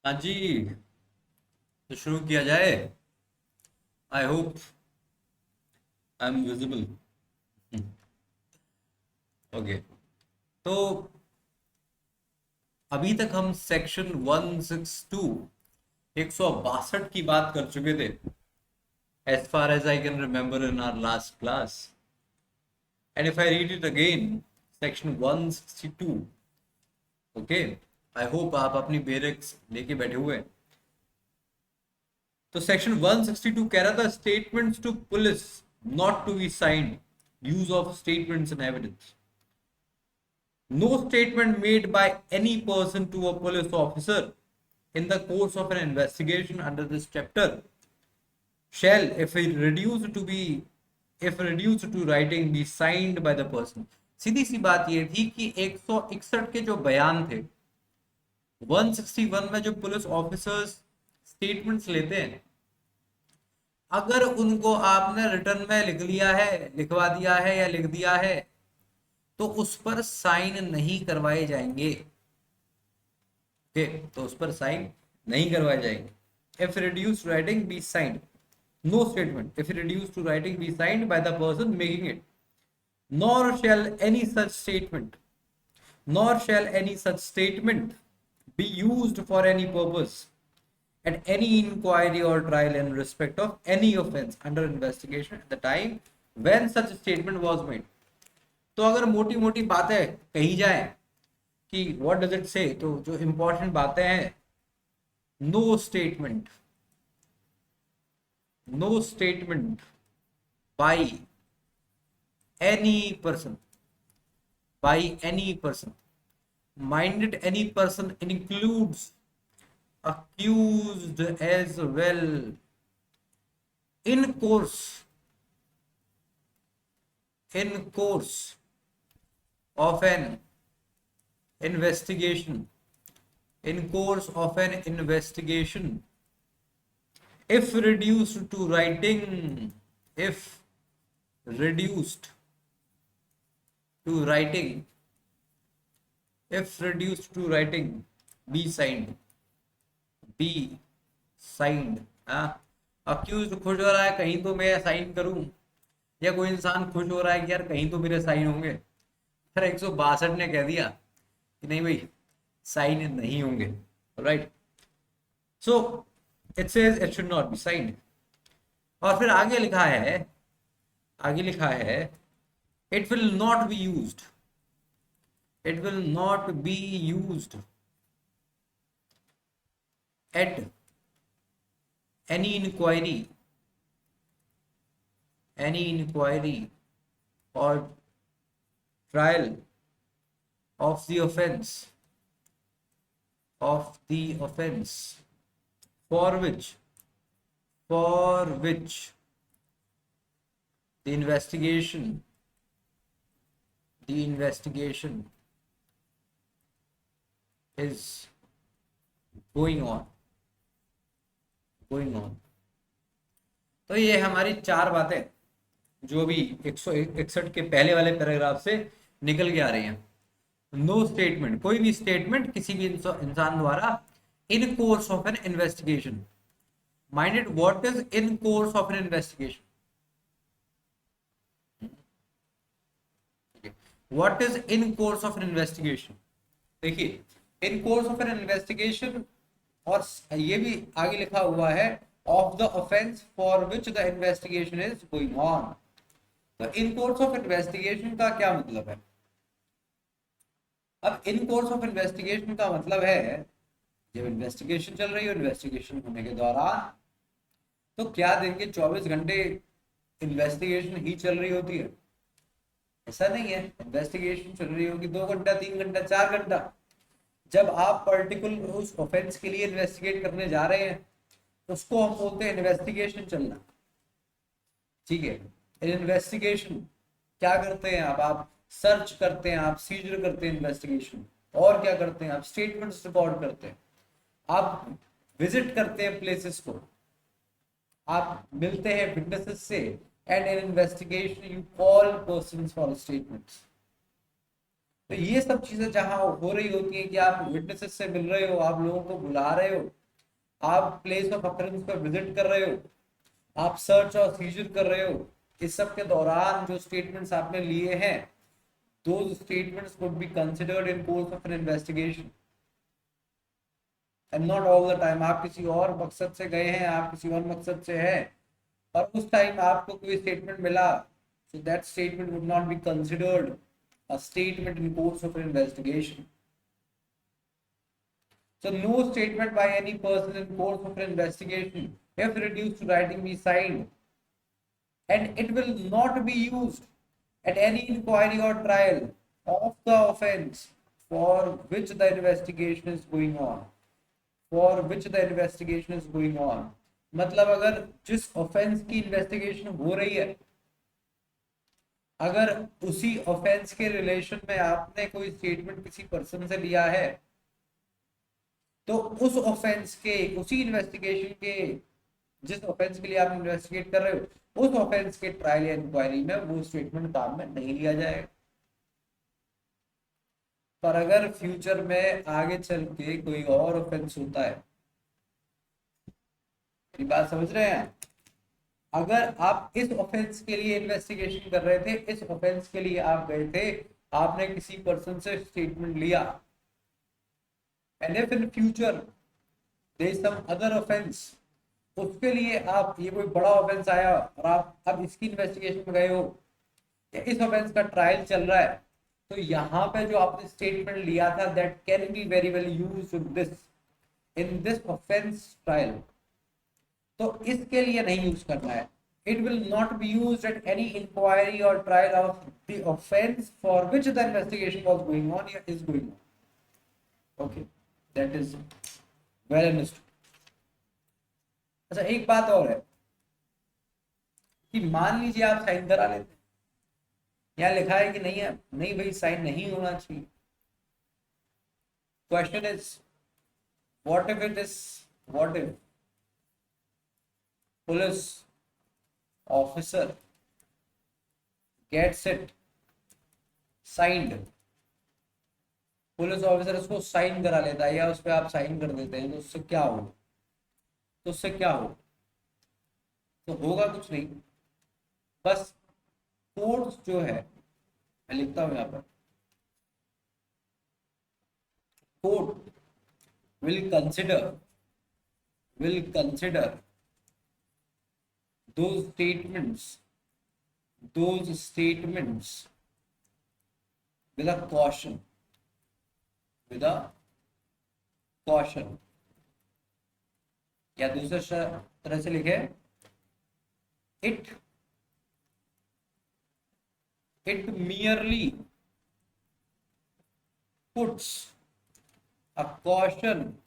हाँ जी। तो शुरू किया जाए। I hope I am visible. Okay. तो अभी तक हम सेक्शन 162 162 की बात कर चुके थे, as far as I can remember in our last class. And if I read it again, section 162। Okay. I hope आप अपनी बेरेक्स लेके बैठे हुए हैं। तो सेक्शन 162 कह रहा था statements to police not to be signed, use of statements and evidence. No statement made by any person to a police officer in the course of an investigation under this chapter shall, if reduced to writing, be signed by the person. सीधी सी बात ये थी कि 161 के जो बयान थे, 161 में जो पुलिस ऑफिसर्स स्टेटमेंट्स लेते हैं, अगर उनको आपने रिटर्न में लिख लिया है, लिखवा दिया है या लिख दिया है, तो उस पर साइन नहीं करवाए जाएंगे। ओके, तो उस पर साइन नहीं करवाए जाएंगे। If reduced writing be signed, no statement if reduced to writing be signed by the person making it, nor shall any such statement nor shall any such statement be used for any purpose at any inquiry or trial in respect of any offense under investigation at the time when such statement was made. तो अगर मोटी मोटी बातें कही जाए कि what does it से, तो जो इंपॉर्टेंट बातें हैं, no statement no statement by any person minded any person includes accused as well in course of an investigation in course of an investigation if reduced to writing if reduced to writing if reduced to writing be signed be signed। हाँ, accused खुश हो रहा है कहीं तो मैं sign करूं, या कोई इंसान खुश हो रहा है कि यार कहीं तो मेरे साइन होंगे, फिर 162 ने कह दिया कि नहीं भाई, साइन नहीं होंगे। Right, so it says it should not be signed. और फिर आगे लिखा है it will not be used, it will not be used eight any inquiry or trial of the offense for which the investigation is going on। तो ये हमारी चार बातें जो भी 161 के पहले वाले पैराग्राफ से निकल के आ रही हैं। नो स्टेटमेंट, कोई भी स्टेटमेंट किसी भी इंसान द्वारा in course of an investigation. Minded, what is in course of an investigation? What is in course of an investigation? देखिए, in course of an investigation, और ये भी आगे लिखा हुआ है of the offence for which the investigation is going on. तो in course of investigation का क्या मतलब है? अब इन कोर्स ऑफ इन्वेस्टिगेशन का मतलब है जब इन्वेस्टिगेशन चल रही हो, इन्वेस्टिगेशन होने के दौरान, तो क्या दिन के 24 घंटे इन्वेस्टिगेशन ही चल रही होती है? ऐसा नहीं है। इन्वेस्टिगेशन चल रही होगी 2 घंटा, 3 घंटा, 4 घंटा। जब आप पर्टिकुलर उस ऑफेंस के लिए इन्वेस्टिगेट करने जा रहे हैं, उसको हम बोलते हैं इन्वेस्टिगेशन चलना। ठीक है, इन्वेस्टिगेशन क्या करते हैं? अब आप सर्च करते हैं, आप सीजर करते हैं इन्वेस्टिगेशन, और क्या करते हैं? आप स्टेटमेंट्स रिकॉर्ड करते हैं, आप विजिट करते हैं प्लेसेस को, आप मिलते हैं विटनेसेस से, and in investigation you call persons for statements. तो ये सब चीजें जहां हो रही होती है कि आप विटनेसेस से मिल रहे हो, आप लोगों को बुला रहे हो, आप प्लेस ऑफ अकरेंस पर विजिट कर रहे हो, आप सर्च और सीजर कर रहे हो, इस सब के दौरान जो स्टेटमेंट्स आपने लिए हैं, those statements could be considered in course of an investigation and not all the time। आप किसी और मकसद से गए हैं, आप किसी और मकसद से हैं, और उस टाइम आपको कोई स्टेटमेंट मिला, so that statement would not be considered a statement in course of an investigation। So no statement by any person in course of an investigation, if reduced to writing, be signed, and it will not be used at any inquiry or trial of the offence for which the investigation is going on। For which the investigation is going on मतलब अगर जिस offence की investigation हो रही है, अगर उसी offence के रिलेशन में आपने कोई स्टेटमेंट किसी पर्सन से लिया है, तो उस ऑफेंस के, उसी इन्वेस्टिगेशन के, जिस ऑफेंस के लिए आप इन्वेस्टिगेट कर रहे हो, उस ऑफेंस के ट्रायल या इंक्वायरी में वो स्टेटमेंट काम में नहीं लिया जाएगा। पर अगर फ्यूचर में आगे चल के कोई और ऑफेंस होता है, ये बात समझ रहे हैं? अगर आप इस ऑफेंस के लिए इन्वेस्टिगेशन कर रहे थे, इस ऑफेंस के लिए आप गए थे, आपने किसी पर्सन से स्टेटमेंट लिया, and if in future there is some other offence, उसके लिए आप, ये कोई बड़ा ऑफेंस आया और आप अब इसकी इन्वेस्टिगेशन में गए हो, या इस ऑफेंस का ट्रायल चल रहा है, तो यहाँ पे जो आपने स्टेटमेंट लिया था, that can be very well used in this offence trial. तो इसके लिए नहीं यूज करना है। It will not be used at any inquiry or trial of the offence for which the investigation was going on or is going on। Okay, that is well understood। अच्छा, एक बात और है कि मान लीजिए आप साइन करा लेते हैं, यहाँ लिखा है कि नहीं है, नहीं भाई साइन नहीं होना चाहिए। Question is what if it is, what if police officer gets it signed, police officer उसको साइन करा लेता है या उस पर आप साइन कर देते हैं, तो उससे क्या हो? तो उससे क्या हो? तो होगा कुछ नहीं, बस कोर्ट जो है, मैं लिखता हूं यहाँ पर, court will consider those statements with a caution, या दूसरे तरह से लिखे, it merely puts a caution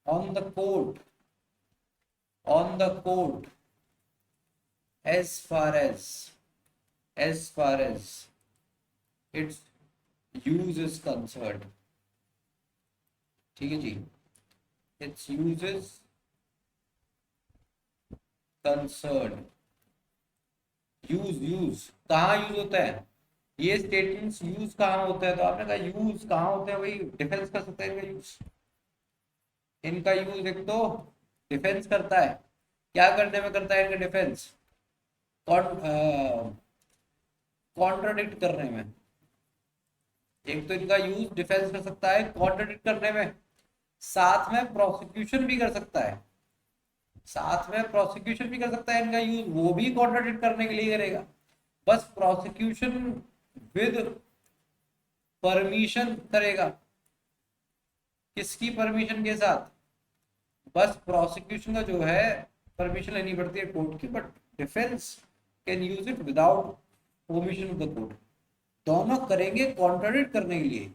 on the court as far as its use is concerned। ठीक है जी, its use is concerned। Use कहाँ यूज होता है, ये स्टेटमेंट्स यूज कहाँ होता है? तो आपने कहा यूज कहाँ होते हैं, वही डिफेंस कर सकते हैं इनका यूज। इनका यूज एक तो डिफेंस करता है, क्या करने में करता है इनका डिफेंस? कॉन्ट्राडिक्ट करने में। एक तो इनका यूज डिफेंस कर सकता है कॉन्ट्राडिक्ट करने में, साथ में प्रोसिक्यूशन भी कर सकता है, इनका यूज वो भी कॉन्ट्राडिक्ट करने के लिए करेगा। बस प्रोसिक्यूशन विद परमिशन करेगा, किसकी परमिशन के साथ? बस प्रोसिक्यूशन का जो है परमिशन लेनी पड़ती है कोर्ट की, but defence can use it without permission of the court. दोनों करेंगे कॉन्ट्राडिक्ट करने के लिए।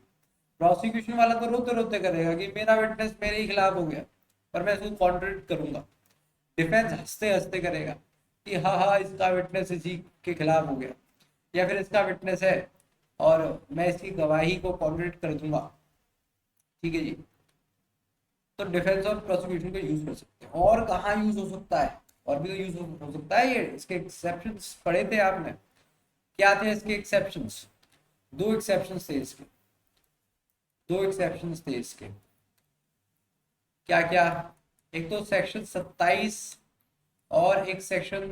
प्रोसिक्यूशन वाला तो रोते रोते करेगा कि मेरा विटनेस मेरे ही खिलाफ हो गया, पर मैं इसको कॉन्ट्राडिक्ट करूंगा। डिफेंस हंसते हंसते करेगा कि हाँ हाँ इसका विटनेस इसी के खिलाफ हो गया, या फिर इसका विटनेस है और मैं इसकी गवाही को कॉन्ट्राडिक्ट कर दूंगा। ठीक है जी, तो डिफेंस और प्रोसिक्यूशन को यूज कर सकते हैं। और कहाँ यूज हो सकता है? और भी तो यूज हो सकता है ये। इसके एक्सेप्शंस पढ़े थे आपने, क्या थे इसके एक्सेप्शंस? दो एक्सेप्शंस थे इसके। क्या क्या, एक तो सेक्शन 27 और एक सेक्शन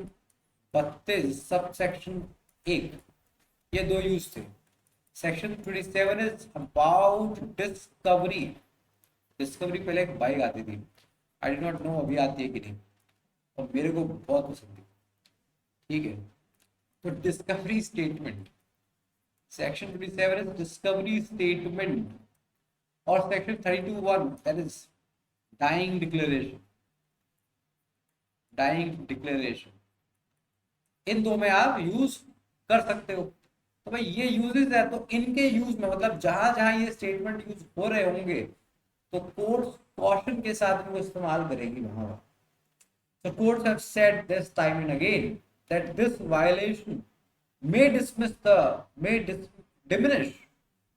32 सब सेक्शन 1, ये दो यूज थे। Section 27 is about discovery. Discovery पहले एक बाइक आती थी, आई डू नॉट नो अभी आती है कि नहीं, और मेरे को बहुत पसंद थी। ठीक है, तो discovery statement, section 27 is discovery statement, और section 32(1) that is dying declaration. Dying declaration, इन दो में आप यूज कर सकते हो। तो भाई ये यूजेस है, तो इनके यूज में मतलब जहां जहां ये स्टेटमेंट यूज हो रहे होंगे तो कोर्ट्स कॉशन के साथ इनको इस्तेमाल करेगी वहां। So courts have said this time and again that this violation may diminish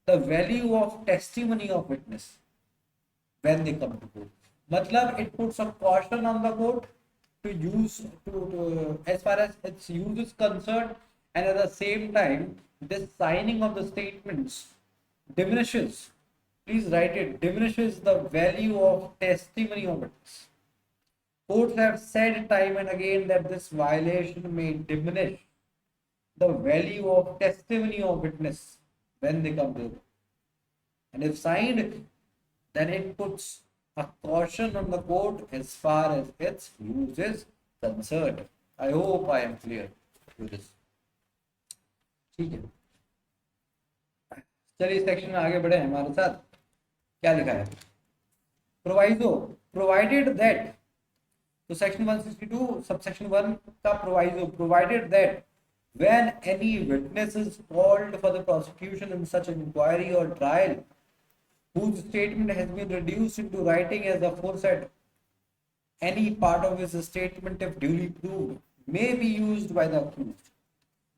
the value of testimony of witness when they come to court. मतलब it puts a caution on the court to use as far as its use is concerned, and at the same time this signing of the statements diminishes, please write it, diminishes the value of testimony of witness. Courts have said time and again that this violation may diminish the value of testimony of witness when they come to it. And if signed, then it puts a caution on the court as far as its use is concerned. I hope I am clear to this. ठीक है, चलिए section में आगे बढ़े हमारे साथ। क्या लिखा है? प्रोवाइजो प्रोवाइडेड दैट, तो सेक्शन 162 सबसेक्शन 1 का proviso, provided that when any witness is called for the prosecution in such an inquiry or trial whose statement has been reduced into writing as aforesaid, any part of his statement if duly proved may be used by the accused.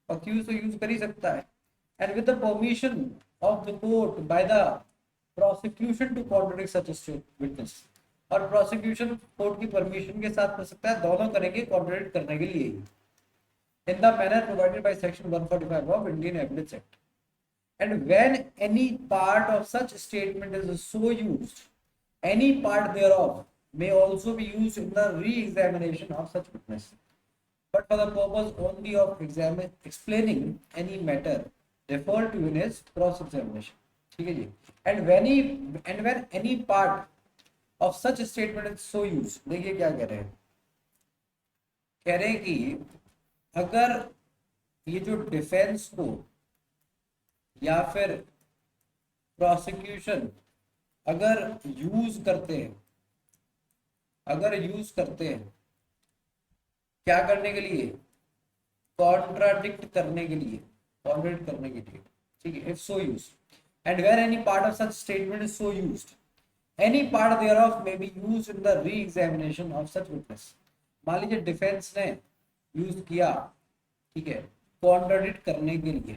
Accused तो use कर ही सकता है, and with the permission of the court by the prosecution to contradict such a witness. और prosecution court की permission के साथ कर सकता है, दोनों करेंगे कॉन्ट्रडिक्ट करने के लिए, in the manner provided by section 145 of Indian Evidence Act. And when any part of such statement is so used, any part thereof may also be used in the re-examination of such witness, but for the purpose only of explaining any matter referred to in his cross-examination. ठीक है जी। And when any part of such statement is so used, देखिए क्या कह रहे हैं, कह रहे हैं कि अगर ये जो डिफेंस को या फिर प्रोसिक्यूशन अगर यूज करते हैं, क्या करने के लिए? कॉन्ट्राडिक्ट करने के लिए, ठीक है। If so use, and where any part of such statement is so used, any part thereof may be used in the re examination of such witness. मान लीजिए डिफेंस ने यूज किया, ठीक है, कॉन्ट्राडिक्ट करने के लिए,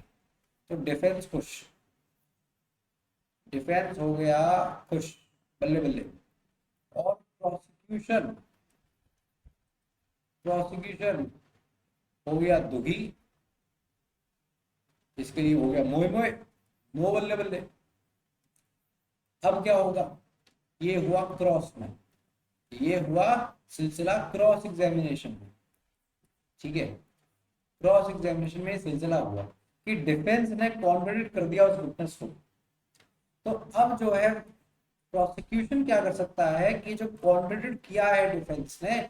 तो डिफेंस खुश, डिफेंस हो गया खुश, बल्ले बल्ले, और प्रोसिक्यूशन हो गया दुखी, इसके लिए हो गया मोए मोए, मो बल्ले बल्ले। अब क्या होगा? ये हुआ क्रॉस में, ये हुआ सिलसिला क्रॉस एग्जामिनेशन में, ठीक है। क्रॉस एग्जामिनेशन में सिलसिला हुआ कि डिफेंस ने कॉन्ट्रडिक्ट कर दिया उस विटनेस को, तो अब जो है प्रोसिक्यूशन क्या कर सकता है कि जो कॉन्ट्रडिक्ट किया है डिफेंस ने,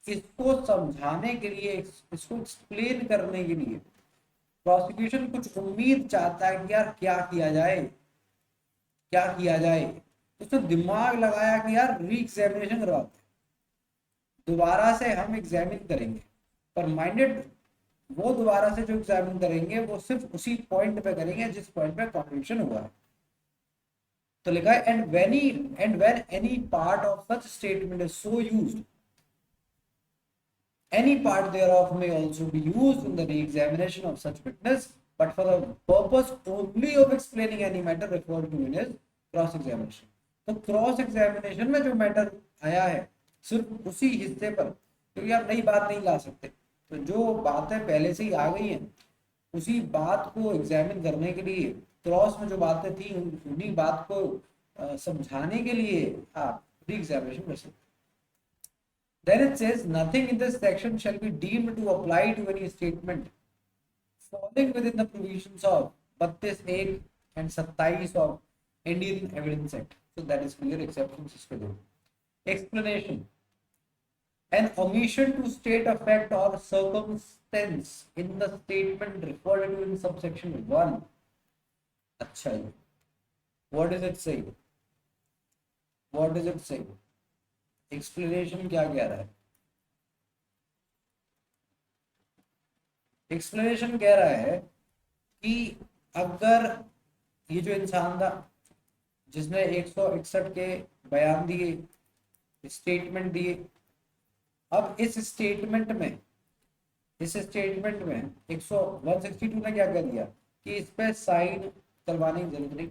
इसको समझाने के लिए, इसको एक्सप्लेन करने के लिए प्रोसिक्यूशन कुछ उम्मीद चाहता है कि यार क्या किया जाए, तो दिमाग लगाया कि यार री एग्जामिनेशन करवाते हैं, दोबारा से हम एग्जामिन करेंगे, पर माइंडेड वो दोबारा से जो एग्जामिन करेंगे वो सिर्फ उसी पॉइंट पे करेंगे जिस पॉइंट पे कॉन्ट्रडिक्शन हुआ है। तो लिखा है and when any part of such statement is so used, any part thereof may also be used in the re-examination of such witness, but for the purpose only of explaining any matter referred to in his cross examination. तो cross examination में जो matter आया है सिर्फ उसी हिस्से पर, क्योंकि आप नई बात नहीं ला सकते, तो जो बातें पहले से ही आ गई हैं उसी बात को एग्जामिन करने के लिए, क्रॉस में जो बातें थी उन्हीं बात को समझाने के लिए आप re-examination कर सकते हैं। Then it says nothing in this section shall be deemed to apply to any statement falling within the provisions of 32(1) and 27 of Indian Evidence Act. So that is clear, exceptions इसके दो। Explanation: an omission to state a fact or circumstance in the statement referred to in subsection 1. अच्छा जी, what does it say? What does it say? Explanation क्या कह रहा है? Explanation कह रहा है कि अगर ये जो इंसान था जिसने 161 के बयान दिए, स्टेटमेंट दिए, अब इस स्टेटमेंट में 162 ने क्या कर दिया कि इस पे साइन करवाने की जरूरत नहीं,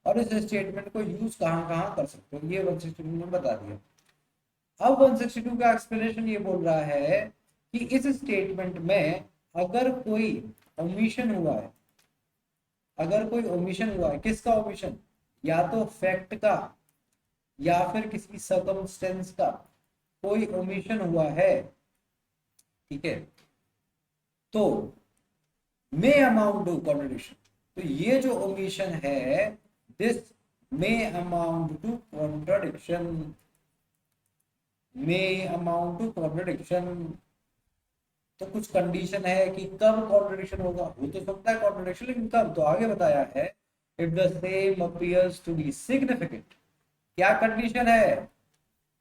और इस स्टेटमेंट को यूज कहाँ कहाँ कर सकते हो ये 162 ने बता दिया। अब 162 का एक्सप्लेनेशन ये बोल रहा है कि इस स्टेटमेंट में अगर कोई ओमिशन हुआ है, अगर कोई ओमिशन हुआ है, किसका ओमिशन? या तो फैक्ट का या फिर किसी सर्कमस्टेंस का कोई ओमिशन हुआ है, ठीक है, तो मे अमाउंट टू कॉन्ट्रडिक्शन। तो ये जो ओमिशन है, this may amount to contradiction, may amount to contradiction. तो कुछ कंडीशन है कि कब कॉन्ट्रडिक्शन होगा, हो तो सकता है कॉन्ट्रडिक्शन, लेकिन कब? तो आगे बताया है if the same appears to be significant. क्या कंडीशन है?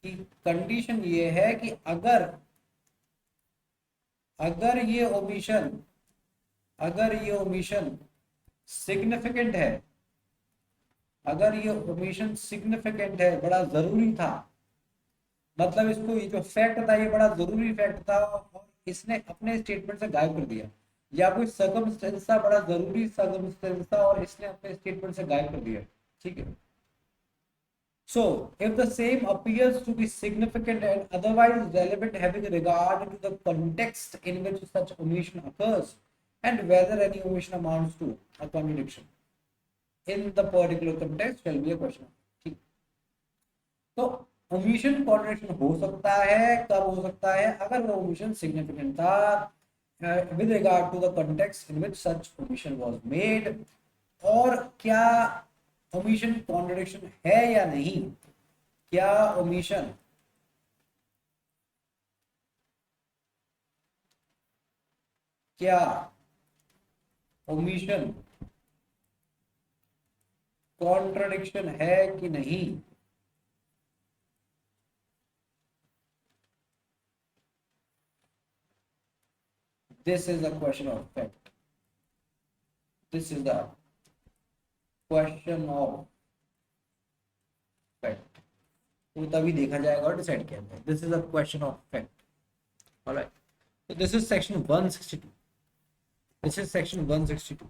कि कंडीशन ये है कि अगर ये ओमिशन सिग्निफिकेंट है, अगर ये ओमिशन सिग्निफिकेंट है, बड़ा जरूरी था, मतलब इसको ये जो फैक्ट था ये बड़ा जरूरी फैक्ट था और इसने अपने स्टेटमेंट से गायब कर दिया, या कोई सर्कमस्टेंस था, बड़ा जरूरी सर्कमस्टेंस था और इसने अपने स्टेटमेंट से गायब कर दिया, ठीक है। So, if the same appears to be significant and otherwise relevant having regard to the context in which such omission occurs and whether any omission amounts to a contradiction in the particular context shall be a question. ठीक, तो omission contradiction हो सकता है, कब हो सकता है? अगर वो omission significant था with regard to the context in which such omission was made, और क्या ओमिशन कॉन्ट्रडिक्शन है या नहीं, क्या ओमिशन कॉन्ट्रडिक्शन है कि नहीं। This is the question of fact, this is the question of fact. तो तभी देखा जाएगा और डिसाइड किया जाएगा। This is a question of fact. Alright, so this is section 162. This is section 162.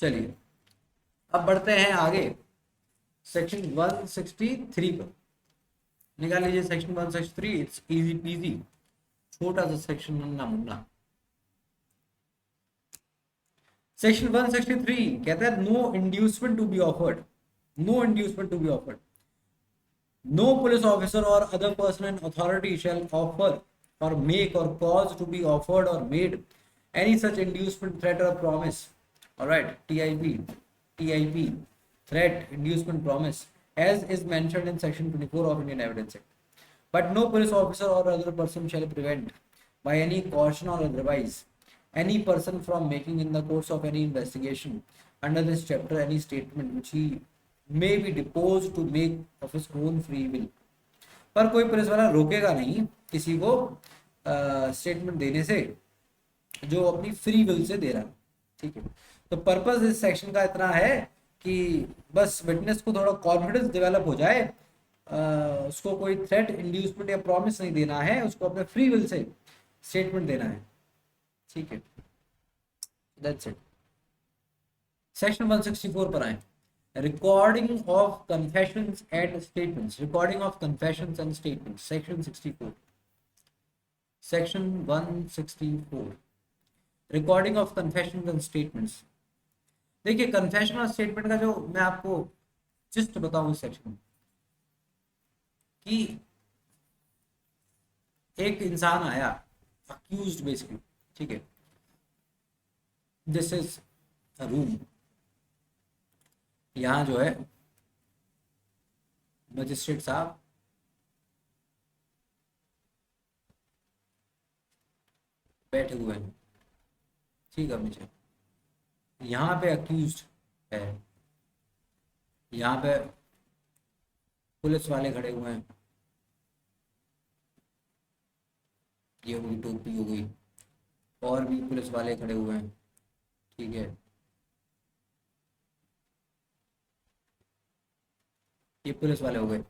चलिए अब बढ़ते हैं आगे सेक्शन 163 पर। निकाल लीजिए सेक्शन 163। इट्स इजी पीजी, छोटा सा सेक्शन, मुन्ना मुन्ना। सेक्शन 163 कहता है no inducement to be offered, no inducement to be offered. No police officer or other person in authority shall offer or make or cause to be offered or made any such inducement, threat or promise. All right, TIP, threat, inducement, promise, as is mentioned in section 24 of Indian Evidence Act. But no police officer or other person shall prevent, by any caution or otherwise, any person from making in the course of any investigation under this chapter any statement which he may be deposed to make of his own free will। पर कोई police वाला रोकेगा नहीं किसी को statement देने से जो अपनी फ्री विल से दे रहा है, ठीक है। तो पर्पस इस सेक्शन का इतना है कि बस विटनेस को थोड़ा कॉन्फिडेंस डेवलप हो जाए, उसको कोई थ्रेट, इंड्यूसमेंट या प्रॉमिस नहीं देना है, उसको अपने फ्री विल से स्टेटमेंट देना है, ठीक है। That's it. सेक्शन 164 पर आए। Recording of confessions and statements, recording of confessions and statements, section 64, section 164, recording of confessions and statements। देखिए कन्फेशन और स्टेटमेंट का जो मैं आपको जिस्ट बताऊं इस सेक्शन में, कि एक इंसान आया अक्यूज्ड बेसिकली, ठीक है, दिस इज रूम, यहाँ जो है मजिस्ट्रेट साहब बैठे हुए हैं, ठीक है मुझे, यहाँ पे अक्यूज्ड है, यहाँ पे पुलिस वाले खड़े हुए हैं, ये हो गई टोपी हो गई, और भी पुलिस वाले खड़े हुए हैं, ठीक है, ये पुलिस वाले हो गए,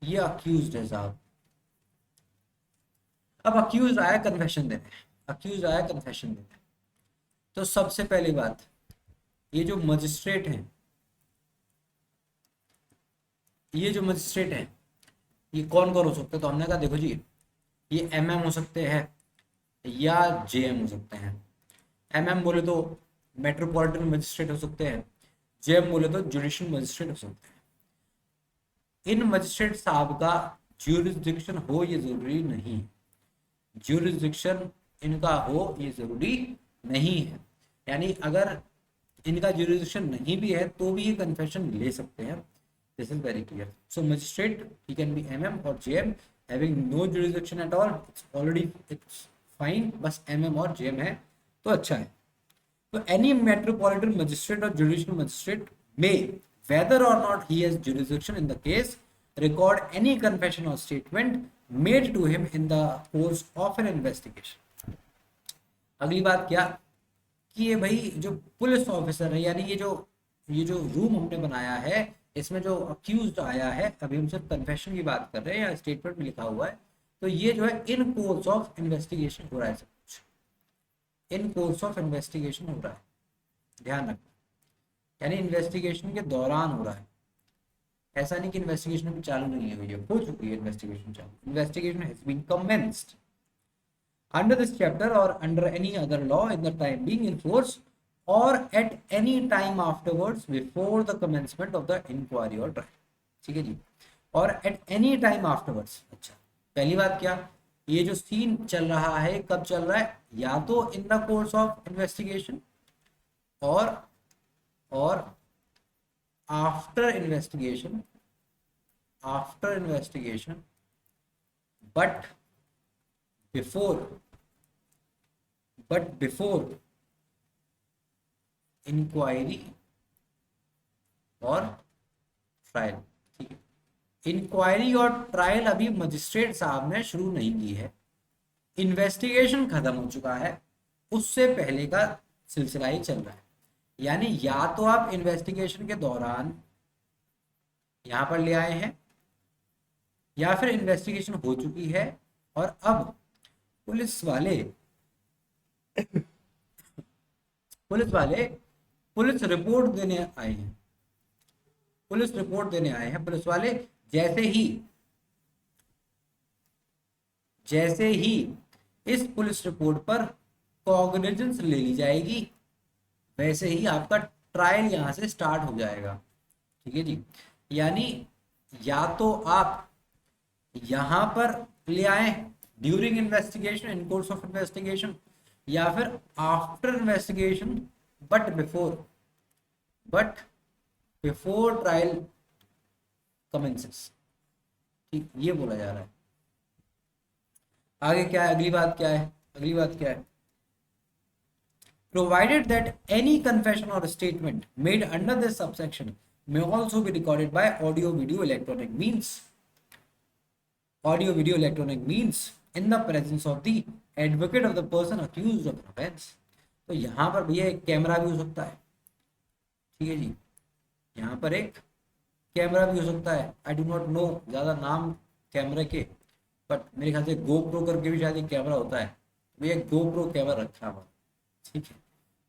ये अक्यूज्ड है साहब। अब अक्यूज आया कन्फेशन देने, अक्यूज आया कन्फेशन देने, तो सबसे पहली बात, ये जो मजिस्ट्रेट हैं, ये जो मजिस्ट्रेट हैं, ये कौन कौन हो सकते हैं, तो हमने कहा देखो जी, ये एमएम हो सकते हैं या जेएम हो सकते हैं। एमएम बोले तो मेट्रोपॉलिटन मजिस्ट्रेट हो सकते हैं, जेएम बोले तो जुडिशियल मजिस्ट्रेट हो सकते हैं। इन मजिस्ट्रेट साहब का ज्यूरिसडिक्शन हो ये जरूरी नहीं, ज्यूरिसडिक्शन इनका हो ये जरूरी नहीं है, यानी अगर इनका ज्यूरिसडिक्शन नहीं भी है तो भी ये कन्फेशन ले सकते हैं। This is very clear. So magistrate he can be MM और JM, having no jurisdiction at all, it's already it's fine, बस एमएम और जेएम है तो अच्छा है। तो any metropolitan magistrate or judicial magistrate may, whether or not he has jurisdiction in the case, record any confession or statement made to him in the course of an investigation। अगली बात क्या, कि ये भाई जो पुलिस ऑफिसर है, यानी ये जो रूम हमने बनाया है, इसमें जो अक्यूज्ड आया है, अभी हम सिर्फ कन्फेशन की बात कर रहे हैं या स्टेटमेंट में लिखा हुआ है, तो ये जो है इन कोर्स ऑफ इन्वेस्टिगेशन हो रहा है, सब कुछ इन कोर्स ऑफ इन्वेस्टिगेशन हो रहा है, ध्यान रखना, यानी इन्वेस्टिगेशन के दौरान हो रहा है, ऐसा नहीं कि इन्वेस्टिगेशन अभी चालू नहीं हुई है, हो चुकी है इन्वेस्टिगेशन चालू, investigation has been commenced under this chapter or under any other law in the time being in force or at any time afterwards before the commencement of the inquiry or trial। ठीक है जी, और at any time afterwards। अच्छा, पहली बात क्या, ये जो scene चल रहा है कब चल रहा है, या तो in the course of investigation और after investigation, but before inquiry और ट्रायल। ठीक है, इंक्वायरी और ट्रायल अभी मजिस्ट्रेट साहब ने शुरू नहीं की है, इन्वेस्टिगेशन खत्म हो चुका है, उससे पहले का सिलसिला ही चल रहा है। यानी या तो आप इन्वेस्टिगेशन के दौरान यहां पर ले आए हैं, या फिर इन्वेस्टिगेशन हो चुकी है और अब पुलिस पुलिस रिपोर्ट देने आए हैं, पुलिस वाले, जैसे ही इस पुलिस रिपोर्ट पर कॉग्निजेंस ले ली जाएगी, वैसे ही आपका ट्रायल यहां से स्टार्ट हो जाएगा। ठीक है जी, यानी या तो आप यहां पर ले आए during investigation, in course of investigation, या फिर after investigation but before trial commences. ठीक, ये बोला जा रहा है। आगे क्या है, अगली बात क्या है, provided that any confession or statement made under this subsection may also be recorded by audio video electronic means in the presence of the advocate of the person accused of an offense। तो यहाँ पर भैया एक camera भी हो सकता है, ठीक है जी, यहाँ पर एक कैमरा भी हो सकता है, आई डू नॉट नो ज़्यादा नाम कैमरे के, बट मेरे ख्याल से गोप्रो करके भी शायद एक कैमरा होता है, भैया गोप्रो कैमरा रखा हुआ, ठीक है,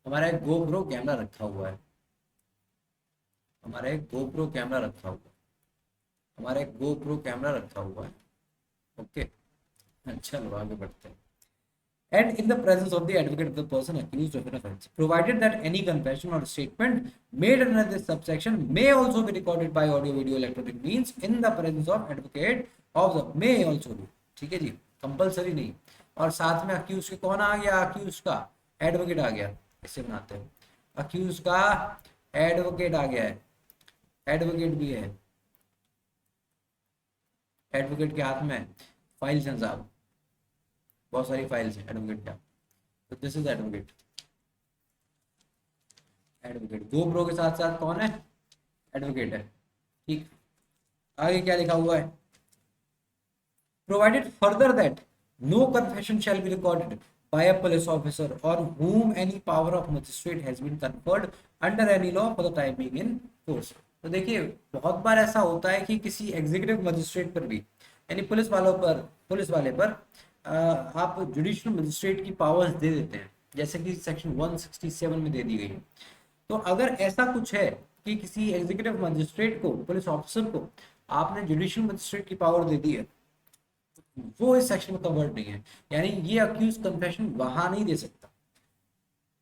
हमारा एक गोप्रो कैमरा रखा हुआ है, ओके। चलो आगे बढ़ते हैं। and in the presence of the advocate of the person accused of an offense, provided that any confession or statement made under this subsection may also be recorded by audio video electronic means in the presence of advocate of the may also be। ठीक है जी, compulsory नहीं। और साथ में accused के कौन आ गया, accused का एडवोकेट आ गया, इससे बनाते हैं, अक्यूज का एडवोकेट आ गया है, एडवोकेट भी है, एडवोकेट के हाथ में फाइल्स हैं साहब, बहुत सारी फाइल्स हैं एडवोकेट का। तो दिस इज एडवोकेट, एडवोकेट दो प्रो के साथ साथ कौन है, एडवोकेट है। ठीक, आगे क्या लिखा हुआ है, provided further that no confession shall be recorded by a police officer on whom any power of magistrate has been conferred under any law for the time being in force। तो देखिए बहुत बार ऐसा होता है कि किसी एग्जीक्यूटिव मजिस्ट्रेट पर भी, यानी पुलिस वालों पर, पुलिस वाले पर आप जुडिशियल मजिस्ट्रेट की पावर्स दे देते हैं, जैसे कि सेक्शन 167 में दे दी गई है। तो अगर ऐसा कुछ है कि किसी एग्जीक्यूटिव मजिस्ट्रेट को, पुलिस ऑफिसर को आपने जुडिशियल मजिस्ट्रेट की पावर दे दी है, वो इस सेक्शन में कवर्ड नहीं है, यानी ये अक्यूज कन्फेशन वहां नहीं दे सकता।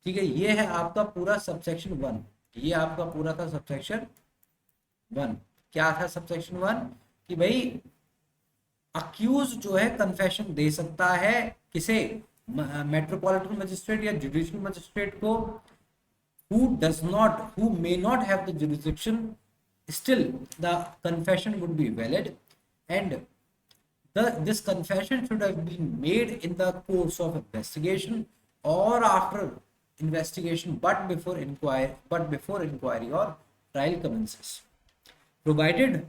ठीक है, ये है आपका पूरा सबसेक्शन 1, ये आपका पूरा था सबसेक्शन 1। क्या था सबसेक्शन 1 कि भाई अक्यूज जो है कन्फेशन दे सकता है, किसे, मेट्रोपॉलिटन मजिस्ट्रेट या जुडिशियल मजिस्ट्रेट को, who may not have the jurisdiction, still the confession would be valid, and this confession should have been made in the course of investigation or after investigation, but before inquiry or trial commences, provided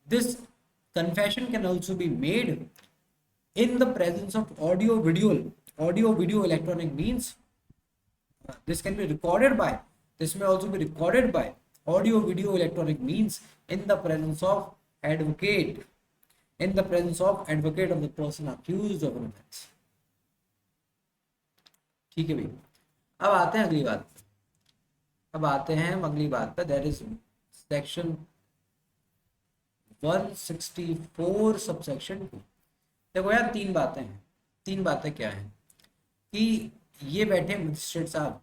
this confession can also be made in the presence of audio video electronic means। This can be recorded by, this may also be recorded by audio video electronic means in the presence of advocate, in the presence of advocate of the person accused of an offense। ठीक है भाई, अब आते हैं अगली बात, अब आते हैं अगली बात पे, दैट इज सेक्शन 164 सबसेक्शन 2। देखो यार तीन बातें हैं, तीन बातें क्या हैं कि ये बैठे मजिस्ट्रेट साहब,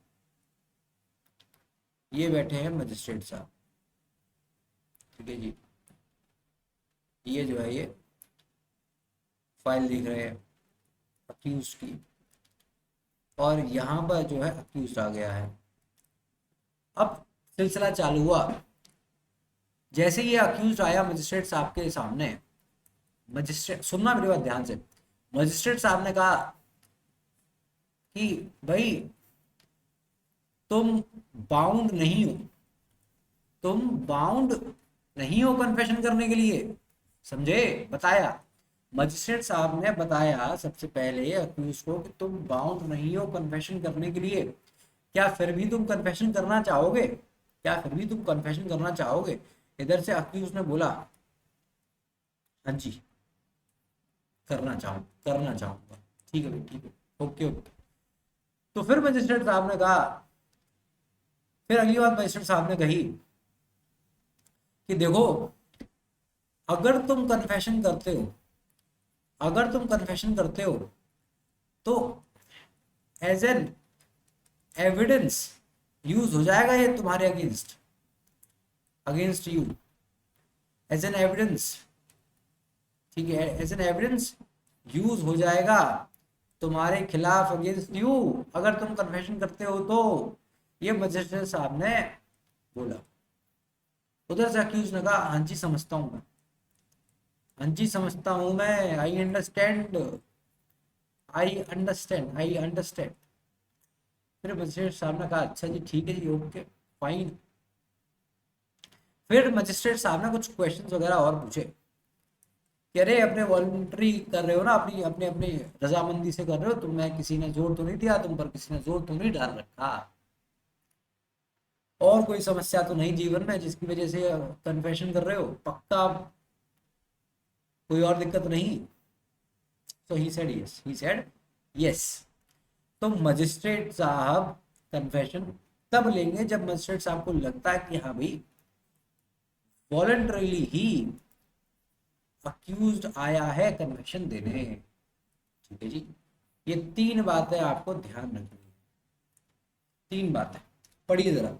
ये बैठे हैं मजिस्ट्रेट साहब, ठीक है जी, ये जो है ये फाइल दिख रहे हैं अक्यूज की, और यहाँ पर जो है अक्यूज आ गया है। अब सिलसिला चालू हुआ, जैसे ये अक्यूज आया मजिस्ट्रेट साहब के सामने, मजिस्ट्रेट सुनना मेरी बात ध्यान से, मजिस्ट्रेट साहब ने कहा कि भाई तुम बाउंड नहीं हो, तुम बाउंड नहीं हो कन्फेशन करने के लिए, समझे, बताया मजिस्ट्रेट साहब ने, बताया सबसे पहले अक्यूज को कि तुम बाउंड नहीं हो कन्फेशन करने के लिए, क्या फिर भी तुम कन्फेशन करना चाहोगे, क्या फिर भी तुम कन्फेशन करना चाहोगे। इधर से अक्यूज ने बोला हाँ जी करना चाहूंगा, ठीक है भाई, ठीक है, ओके ओके। तो फिर मजिस्ट्रेट साहब ने कहा, फिर अगली बात मजिस्ट्रेट साहब ने कही कि देखो अगर तुम कन्फेशन करते हो, अगर तुम कन्फेशन करते हो तो एज एन एविडेंस यूज हो जाएगा ये तुम्हारे against you, as an evidence, ठीक है, एज एन एविडेंस यूज हो जाएगा तुम्हारे खिलाफ अगेंस्ट यू, अगर तुम कन्फेशन करते हो तो, ये मजिस्ट्रेट साहब ने बोला। उधर से अक्यूज ने कहा हाँ जी समझता हूं मैं, हाँ जी समझता हूं मैं, आई अंडरस्टैंड। फिर मजिस्ट्रेट साहब ने कहा अच्छा जी ठीक है जी, ओके फाइन। फिर मजिस्ट्रेट साहब ने कुछ क्वेश्चंस वगैरह और पूछे कि अरे अपने वॉलंटरी कर रहे हो ना, अपनी अपने अपनी रजामंदी से कर रहे हो, तुम्हें किसी ने जोर तो नहीं दिया, तुम पर किसी ने जोर तो नहीं डाल रखा, और कोई समस्या तो नहीं जीवन में जिसकी वजह से कन्फेशन कर रहे हो, पक्का कोई और दिक्कत नहीं। तो ही सेड यस। तो मजिस्ट्रेट साहब कन्फेशन तब लेंगे जब मजिस्ट्रेट साहब को लगता है कि हाँ भाई वॉलंटरीली ही अक्यूज्ड आया है कन्फेशन देने, ठीक है जी, ये 3 बातें आपको ध्यान रखनी है, 3 बातें पढ़िए जरा।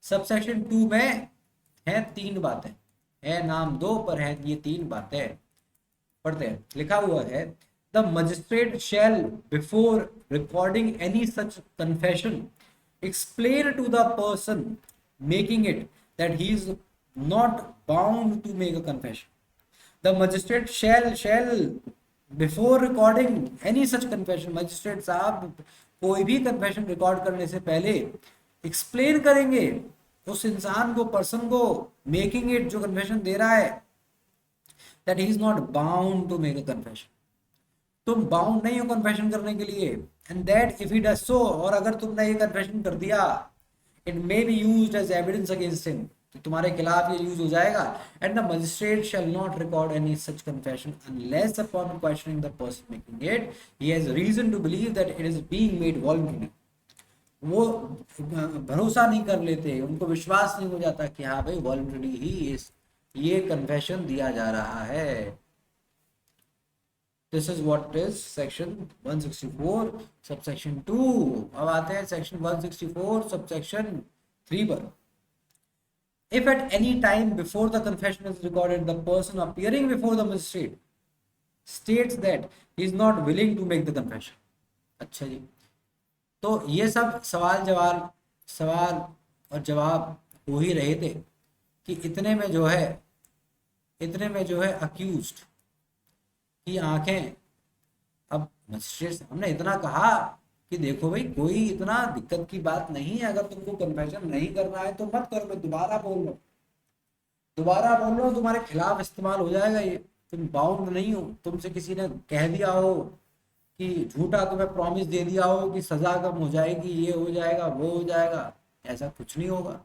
सबसेक्शन 2 में है 3 बातें, है नाम 2 पर है ये 3 बातें। पढ़ते हैं, लिखा हुआ है the magistrate shall before recording any such confession explain to the person making it that he is not bound to make a confession. The magistrate shall before recording any such confession, magistrate साहब कोई भी confession record करने से पहले explain करेंगे उस इंसान को, पर्सन को, making it जो confession दे रहा है, that he is not bound to make a confession. तुम बाउंड नहीं हो कन्फेशन करने के लिए, and that if he does so, और अगर तुमने ये कन्फेशन कर दिया, it may be used as evidence against him, तो तुम्हारे खिलाफ ये यूज हो जाएगा। And the magistrate shall not record any such confession unless upon questioning the person making it he has reason to believe that it is being made voluntary. वो भरोसा नहीं कर लेते, उनको विश्वास नहीं हो जाता कि हाँ भाई वॉलंटरी ही ये कन्फेशन दिया जा रहा है। This is what is section 164 subsection 2। अब आते हैं section 164 subsection 3 पर। If at any time before the confession is recorded, the person appearing before the magistrate states that he is not willing to make the confession। अच्छा जी, तो ये सब सवाल और जवाब हो ही रहे थे कि इतने में जो है अक्यूज्ड की आंखें, अब मजिस्ट्रेट हमने इतना कहा कि देखो भाई कोई इतना दिक्कत की बात नहीं है, अगर तुमको कन्फेशन नहीं करना है तो मत करो, मैं दोबारा बोल रहा हूँ तुम्हारे खिलाफ इस्तेमाल हो जाएगा ये, तुम बाउंड नहीं हो। तुमसे किसी ने कह दिया हो कि झूठा तुम्हें प्रॉमिस दे दिया हो कि सजा कम हो जाएगी, ये हो जाएगा, वो हो जाएगा, ऐसा कुछ नहीं होगा।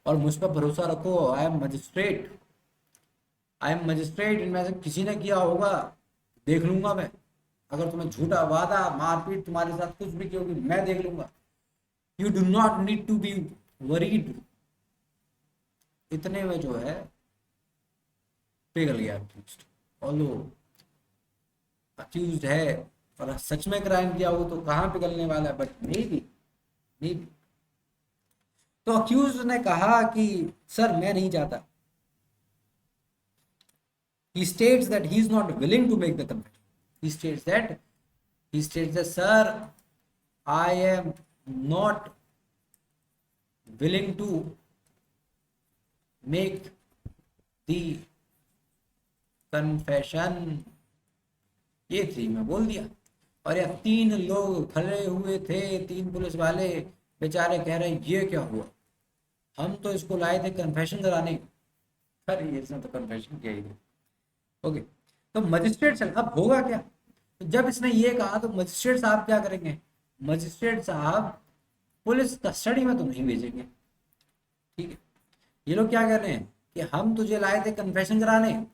और मुझ पर भरोसा रखो, आई एम मजिस्ट्रेट, इनमें से किसी ने किया होगा, देख लूंगा मैं। अगर तुम्हें झूठा वादा, मारपीट, तुम्हारे साथ कुछ भी की होगी, मैं देख लूंगा। You do not need to be worried. इतने में जो है पिघल गया अक्यूज्ड। ऑल्दो अक्यूज्ड है और सच में क्राइम किया हो तो कहाँ पिघलने वाला है, बट मे बी। तो अक्यूज्ड ने कहा कि सर मैं नहीं चाहता। He states that he is not willing to make the confession. He states that sir, I am not willing to make the confession। ये 3 में बोल दिया। और ये 3 लोग खड़े हुए थे, 3 पुलिस वाले बेचारे कह रहे ये क्या हुआ, हम तो इसको लाए थे कन्फेशन कराने, अरे इसने तो कन्फेशन किया ही नहीं। ओके, तो मजिस्ट्रेट साहब अब होगा क्या, तो जब इसने ये कहा तो मजिस्ट्रेट साहब क्या करेंगे, मजिस्ट्रेट साहब पुलिस कस्टडी में तो नहीं भेजेंगे, ठीक है। ये लोग क्या कह रहे हैं कि हम तुझे लाए थे कन्फेशन कराने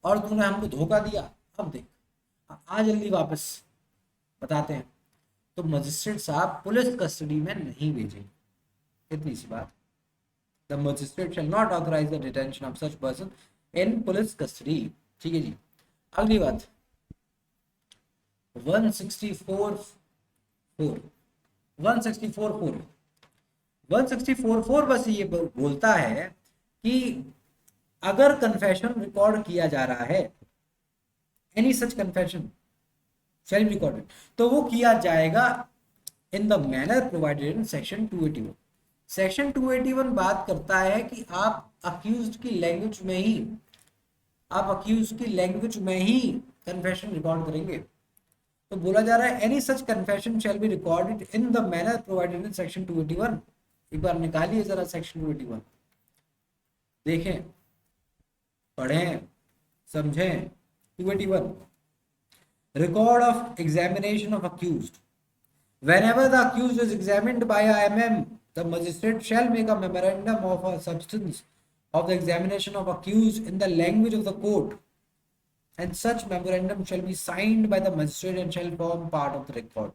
और तूने हमको धोखा दिया, अब देख आ जल्दी वापस, बताते हैं। तो मजिस्ट्रेट साहब पुलिस कस्टडी में नहीं भेजेंगे, इतनी सी बात। The magistrate shall not authorise the detention of such person in police custody, ठीक है जी। अगली बात 164(4) बस ये बोलता है कि अगर कन्फेशन रिकॉर्ड किया जा रहा है, any such confession shall be recorded, तो वो किया जाएगा in the manner provided in section 281। Section 281 बात करता है कि आप अक्यूज्ड की लैंग्वेज में ही कन्फेशन रिकॉर्ड करेंगे। तो बोला जा रहा है any such confession shall be recorded in the manner provided in section 281। एक बार निकालिए जरा सेक्शन 281, देखें, पढ़ें, समझें। 281 record of examination of accused. Whenever the accused is examined by a MM, the magistrate shall make a memorandum of a substance of the examination of accused in the language of the court, and such memorandum shall be signed by the magistrate and shall form part of the record.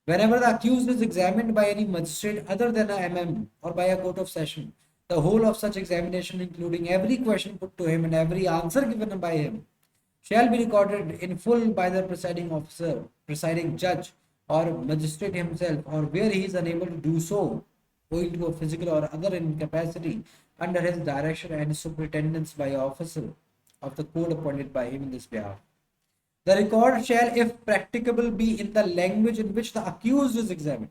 Whenever the accused is examined by any magistrate other than a MM or by a court of session, the whole of such examination, including every question put to him and every answer given by him, shall be recorded in full by the presiding officer, presiding judge, or magistrate himself, or where he is unable to do so, owing to a physical or other incapacity, under his direction and superintendence by officer of the court appointed by him in this behalf. The record shall, if practicable, be in the language in which the accused is examined.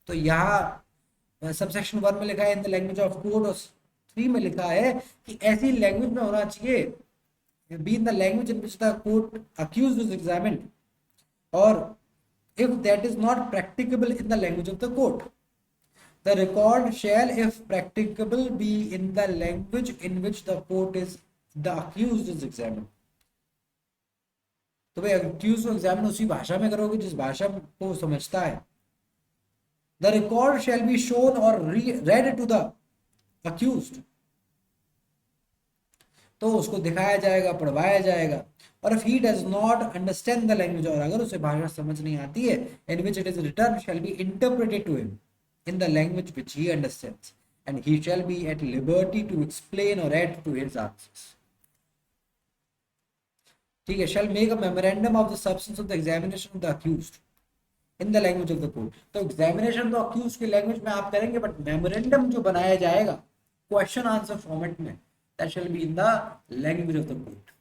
तो यहाँ subsection 1 में लिखा है in the language of court, और 3 में लिखा है कि ऐसी लैंग्वेज में होना चाहिए, be in the language in which the court accused is examined, or if that is not practicable, in the language of the court. The record shall, if practicable, be in the language in which the court is the accused is examined. तो भाई accused को examine उसी भाषा में करोगे जिस भाषा को समझता है. The record shall be shown or read to the accused. तो उसको दिखाया जाएगा, पढ़वाया जाएगा. और if he does not understand the language, और अगर उसे भाषा समझ नहीं आती है, in which it is written, shall be interpreted to him in the language which he understands, and he shall be at liberty to explain or add to his answers. ठीक है. shall make a memorandum of the substance of the examination of the accused in the language of the court. तो examination तो accused की language में आप करेंगे, but memorandum जो बनाया जाएगा क्वेश्चन आंसर फॉर्मेट में, that shall be in the language of the court.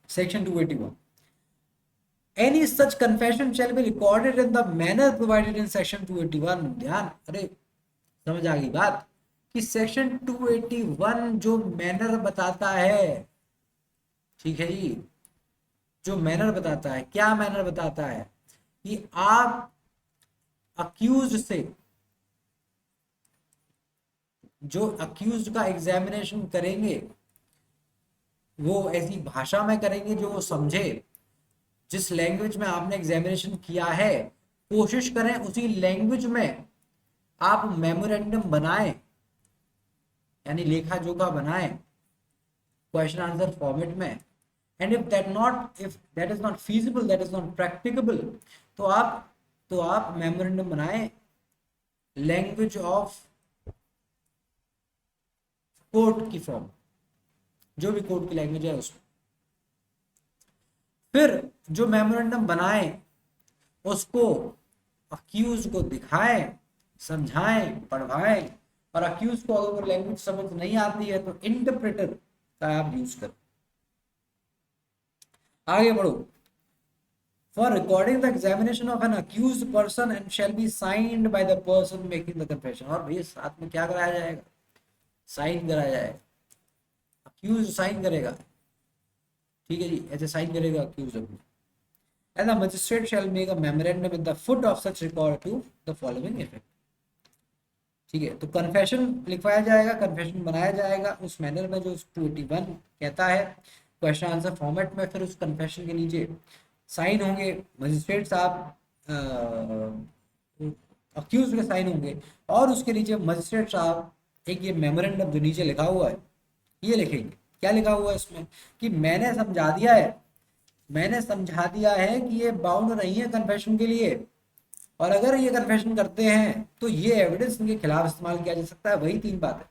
Section 281. Any such confession shall be recorded in the manner provided in section 281. ध्यान, अरे समझ आ गई बात कि सेक्शन 281 जो मैनर बताता है, ठीक है जी, जो मैनर बताता है, क्या मैनर बताता है कि आप अक्यूज से, जो अक्यूज का एग्जामिनेशन करेंगे वो ऐसी भाषा में करेंगे जो वो समझे. जिस लैंग्वेज में आपने एग्जामिनेशन किया है, कोशिश करें उसी लैंग्वेज में आप मेमोरेंडम बनाएं, यानी लेखा जोखा बनाएं क्वेश्चन आंसर फॉर्मेट में. And if that is not feasible, that is not practicable, तो आप मेमोरेंडम बनाएं लैंग्वेज ऑफ कोर्ट की फॉर्म, जो भी कोर्ट की लैंग्वेज है उसमें. फिर जो मेमोरेंडम बनाएं उसको अक्यूज को दिखाएं, समझाएं, पढ़वाएं, और अक्यूज को अगर वो लैंग्वेज समझ नहीं आती है तो इंटरप्रेटर का आप यूज करें. आगे बढ़ो. For recording the examination of an accused person and shall be signed by the person making the confession. और भैया साथ में क्या कराया जाएगा? साइन कराया जाएगा. अक्यूज साइन करेगा, ठीक है जी, ऐसे साइन करेगा अक्यूज अपने. And the magistrate shall make a memorandum in the foot of such record to the following effect. ठीक है. तो कन्फेशन लिखवाया जाएगा, कन्फेशन बनाया जाएगा उस मैनर में जो 281 कहता है क्वेश्चन आंसर फॉर्मेट में. फिर उस कन्फेशन के नीचे साइन होंगे, मजिस्ट्रेट साहब अक्यूज के साइन होंगे, और उसके नीचे मजिस्ट्रेट साहब एक ये मेमोरेंडम जो नीचे लिखा हुआ है ये लिखेंगे. क्या लिखा हुआ है इसमें कि मैंने समझा दिया है कि ये बाउंड नहीं है कन्फेशन के लिए, और अगर ये कन्फेशन करते हैं तो ये एविडेंस इनके खिलाफ इस्तेमाल किया जा सकता है. वही 3 बातें.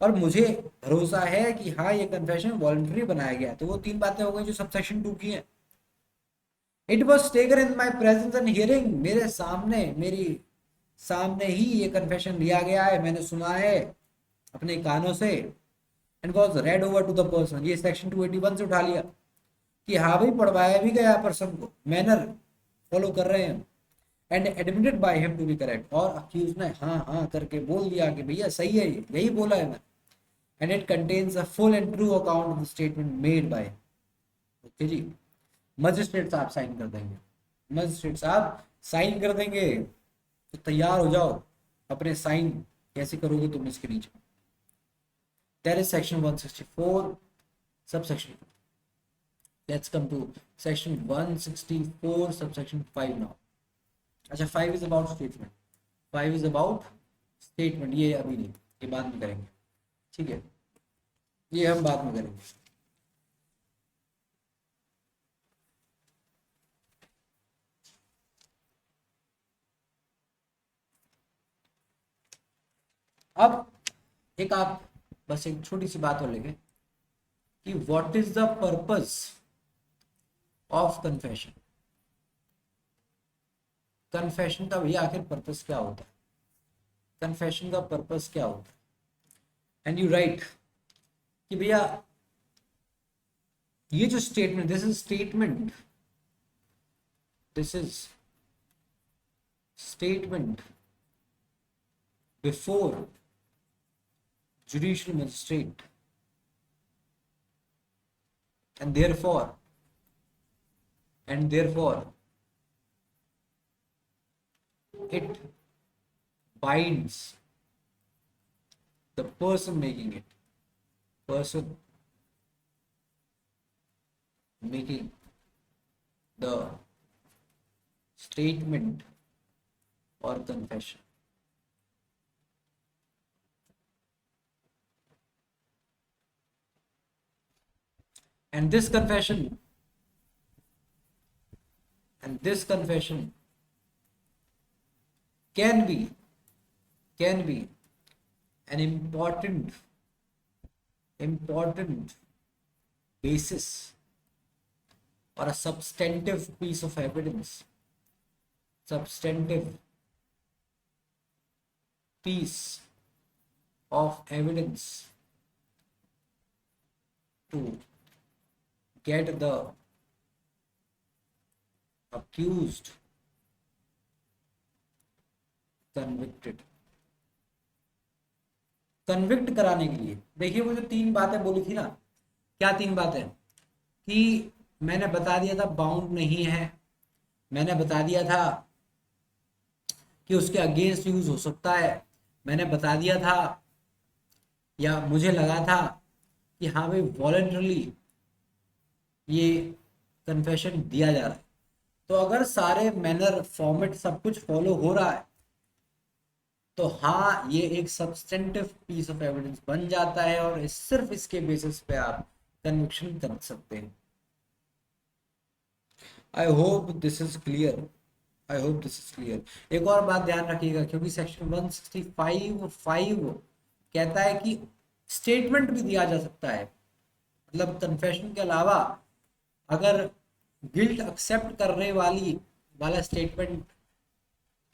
और मुझे भरोसा है कि हाँ ये कन्फेशन वॉलंटरी बनाया गया. तो वो 3 बातें हो गई जो सबसेक्शन 2 की हैं. It was taken in my presence and hearing, मेरे सामने ही ये कन्फेशन लिया गया है, मैंने सुना है अपने कानों से. And was read over to the person, ये सेक्शन 281 से उठा लिया कि हाँ भाई पढ़वाया भी गया पर्सन को, मैनर फॉलो कर रहे हैं. And admitted by him to be correct, और अक्यूज ने हाँ हाँ करके बोल दिया कि भैया सही है, यही बोला है मैंने. And it contains a full and true account of the statement made by. Okay जी. मजिस्ट्रेट साहब साइन कर देंगे, मजिस्ट्रेट साहब साइन कर देंगे. तो तैयार हो जाओ, अपने साइन कैसे करोगे तुम इसके नीचे. That is section 164 subsection. Let's come to section 164 subsection 5 now. अच्छा, 5 is about statement. 5 is about statement. ये अभी नहीं, ये बाद में करेंगे, ठीक है, ये हम बाद में करेंगे. अब एक आप बस एक छोटी सी बात और लेंगे कि what is the purpose of confession. Confession का भैया आखिर पर्पस क्या होता है, कन्फेशन का पर्पस क्या होता है। एंड यू राइट कि भैया ये जो statement, this is statement, this is statement before judicial magistrate, and therefore it binds the person making it, person making the statement or confession. And this confession can be an important basis or a substantive piece of evidence, substantive piece of evidence to get the accused convicted. Convict कराने के लिए देखिए वो जो तीन बातें बोली थी ना, क्या तीन बातें, कि मैंने बता दिया था बाउंड नहीं है, मैंने बता दिया था कि उसके अगेंस्ट यूज हो सकता है, मैंने बता दिया था या मुझे लगा था कि हाँ भाई वॉलंटरली ये कन्फेशन दिया जा रहा है। तो अगर सारे मैनर फॉर्मेट सब कुछ फॉलो हो रहा है तो हाँ ये एक सब्सटेंटिव पीस ऑफ एविडेंस बन जाता है और सिर्फ इसके बेसिस पे आप कन्विक्शन कर सकते हैं। I hope this is clear, I hope this is clear. एक और बात ध्यान रखिएगा, क्योंकि सेक्शन 165(5) कहता है कि स्टेटमेंट भी दिया जा सकता है, मतलब कन्फेशन के अलावा अगर गिल्ट एक्सेप्ट करने वाला स्टेटमेंट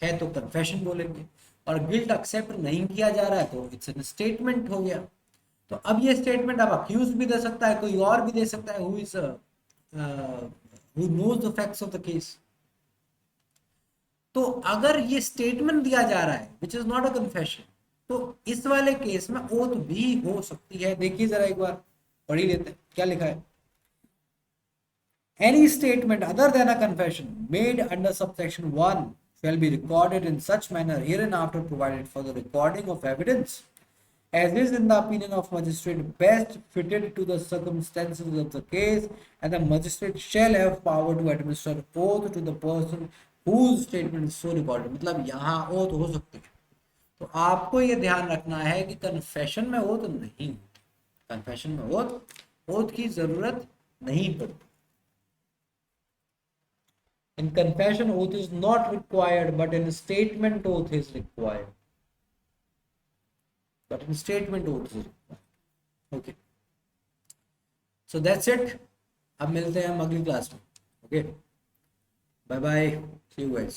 है तो कन्फेशन बोलेंगे, और गिल्ट एक्सेप्ट नहीं किया जा रहा है तो इट्स एन स्टेटमेंट हो गया। तो अब ये स्टेटमेंट अब अक्यूज भी दे सकता है, कोई और भी दे सकता है, who knows the facts of the case. तो अगर ये स्टेटमेंट दिया जा रहा है which is not a confession, तो इस वाले केस में ओथ भी हो सकती है। देखिए जरा एक बार पढ़ ही लेते हैं क्या लिखा है। Any statement other than a confession made under subsection 1 shall be recorded in such manner hereinafter provided for the recording of evidence as is in the opinion of magistrate best fitted to the circumstances of the case, and the magistrate shall have power to administer oath to the person whose statement is so recorded। मतलब यहाँ oath हो सकती है। तो आपको ये ध्यान रखना है कि कन्फेशन में ओथ नहीं होती, कन्फेशन में ओथ की जरूरत नहीं पड़ती। In confession, oath is not required, but in statement, oath is required. But in statement, oath is required. Okay. So that's it. अब मिलते हैं हम अगली क्लास में. Okay. Bye bye. See you guys.